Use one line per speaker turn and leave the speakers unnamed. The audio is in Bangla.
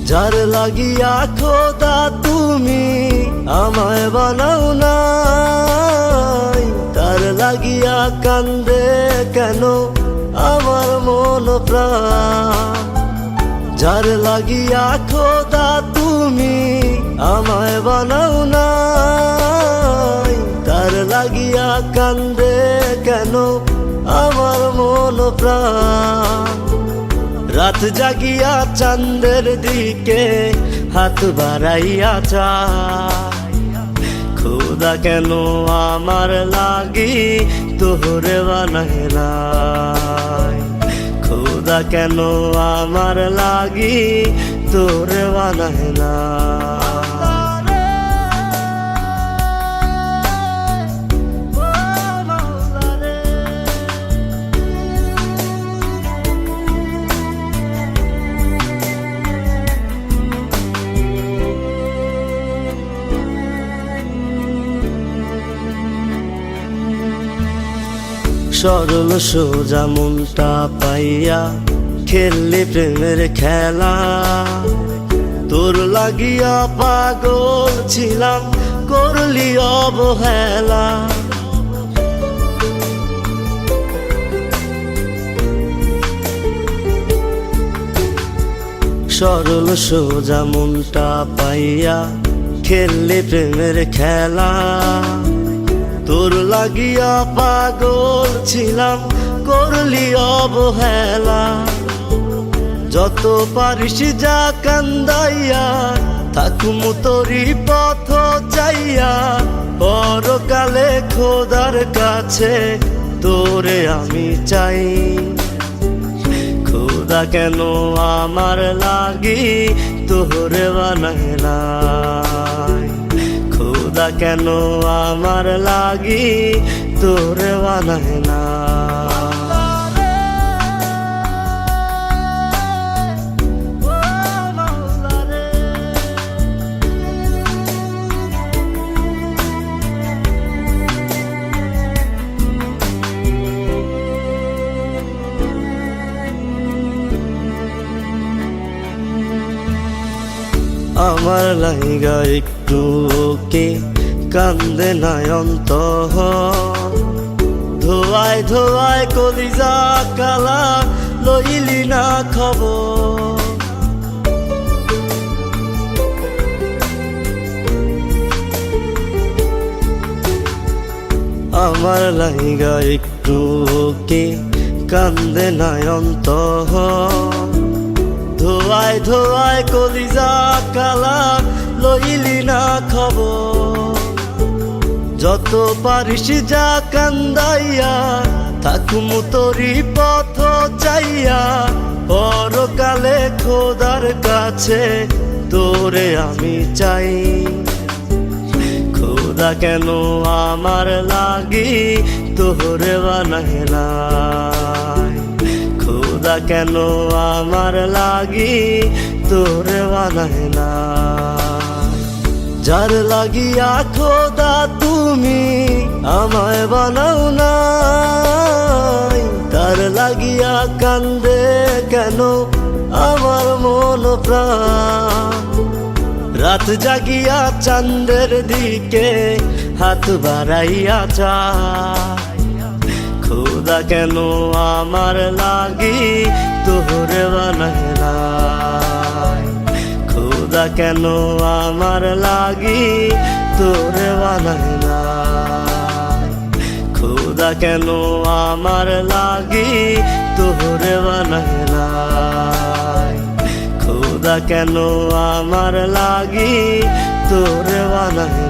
যার লাগিয়া খোদা তুমি আমায় বানাও নাই, তার লাগিয়া কান্দে কেন আমার মন প্রাণ। যার লাগিয়া খোদা তুমি আমায় বানাও নাই, তার লাগিয়া কান্দে কেন আমার মন প্রাণ। রাত জাগিয়া চাঁদের দিকে হাত বাড়াইয়া চায়, খোদা কেন আমার লাগি তোরে বানাইলাই, খোদা কেন আমার লাগি তোরে বানাইলাই। সরল সোজা মনটা পাইয়া খেললি প্রেমের খেলা, তোর লাগিয়া পাগল ছিলাম করলি অবহেলা। সরল সোজা মনটা পাইয়া খেললি প্রেমের খেলা, তোর লাগিয়া পাগল ছিলাম করলি অবহেলা। যত পারিস যা কান্দাইয়া থাকুম তোরি পথ চাইয়া, পরকালে খোদার কাছে তোরে আমি চাই। খোদা কেন আমার লাগি তোরে বানাইলাই, খোদা কেন আমার লাগি তোরে বানাইলাই। আমার লাইগা একটু কে কান্দে নয়ন্ত, ধোয়ায় ধোয়ায় কলিজা কালা লইলি না খবর। আমার লাইগা একটু কে কান্দে নয়ন্ত, ধোয়ায় ধোয়ায় কলিজা কালা লইলি না খবর। যত পারিস যা কান্দাইয়া থাকুম তোরি পথ চাইয়া, পরকালে খোদার কাছে তোরে আমি চাই। খোদা কেন আমার লাগি তোরে বানাইলাই, খোদা কেন আমার লাগি তোরে বানাইলাই। যার লাগিয়া খোদা তুমি আমায় বানাও নাই, তার লাগিয়া কান্দে কেন আমার মন প্রাণ। রাত জাগিয়া চাঁদের দিকে হাত বাড়াইয়া চায়, খোদা কেন আমার লাগি তোরে বানাইলাই, খোদা কেন আমার লাগি তোরে বানাইলাই, খোদা কেন আমার লাগি তোরে বানাইলাই, খোদা কেন আমার লাগি তোরে বানাইলাই।